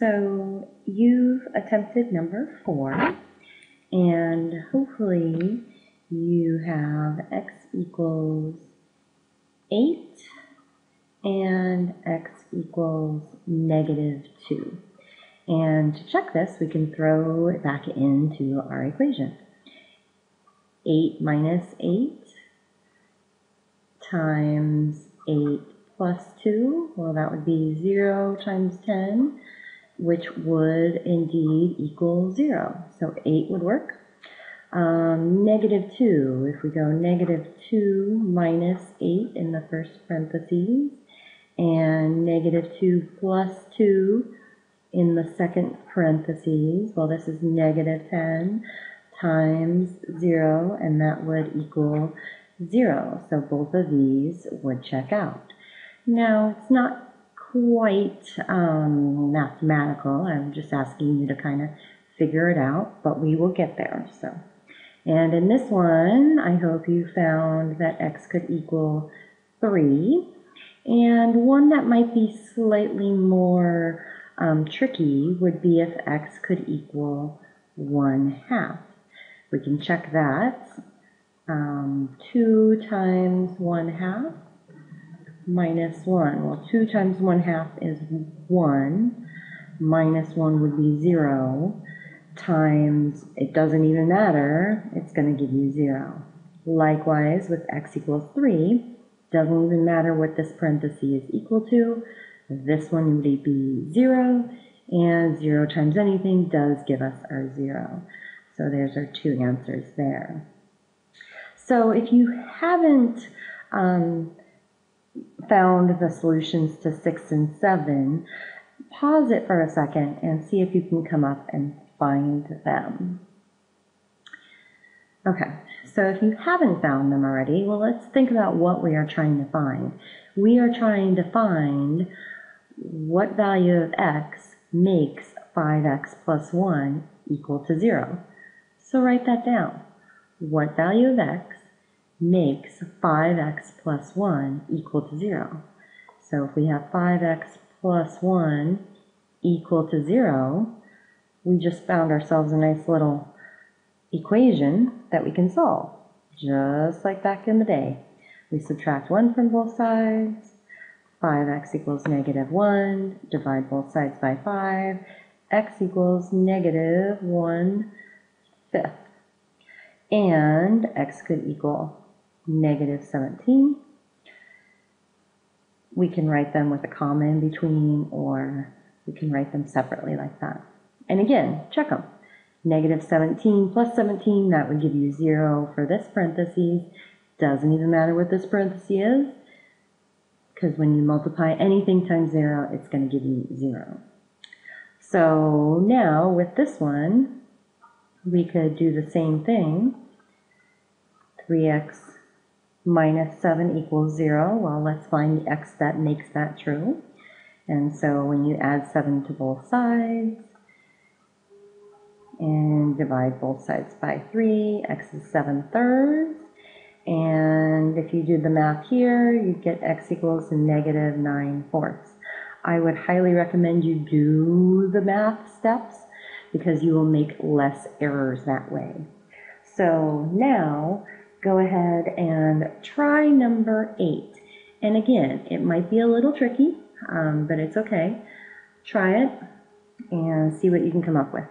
So you've attempted number 4, and hopefully you have x equals 8 and x equals -2. And to check this, we can throw it back into our equation. 8 minus 8 times 8 plus 2, well, that would be 0 times 10, which would indeed equal 0. So 8 would work. -2, if we go -2 minus 8 in the first parentheses, and -2 plus 2 in the second parentheses, well, this is -10 times 0, and that would equal 0. So both of these would check out. Now, it's not quite mathematical. I'm just asking you to kind of figure it out, but we will get there. So, and in this one, I hope you found that x could equal 3. And one that might be slightly more tricky would be if x could equal 1/2. We can check that. 2 times 1/2 minus 1. Well, 2 times 1/2 is 1. Minus 1 would be 0. Times, it doesn't even matter, it's going to give you 0. Likewise, with x equals 3, doesn't even matter what this parenthesis is equal to. This one would be 0, and 0 times anything does give us our 0. So there's our 2 answers there. So if you haven't found the solutions to 6 and 7, pause it for a second and see if you can come up and find them. Okay, so if you haven't found them already, well, let's think about what we are trying to find. We are trying to find what value of x makes 5x plus 1 equal to 0. So write that down. What value of x makes 5x plus 1 equal to 0? So if we have 5x plus 1 equal to 0, we just found ourselves a nice little equation that we can solve, just like back in the day. We subtract 1 from both sides, 5x equals -1, divide both sides by 5, x equals -1/5. And x could equal -17. We can write them with a comma in between, or we can write them separately like that. And again, check them. -17 plus 17, that would give you 0 for this parentheses. Doesn't even matter what this parenthesis is, because when you multiply anything times 0, it's going to give you 0. So now with this one, we could do the same thing. 3x minus 7 equals 0. Well, let's find the x that makes that true. And so when you add 7 to both sides and divide both sides by 3, x is 7/3. And if you do the math here, you get x equals -9/4. I would highly recommend you do the math steps because you will make less errors that way. So now go ahead and try number 8. And again, it might be a little tricky, but it's okay. Try it and see what you can come up with.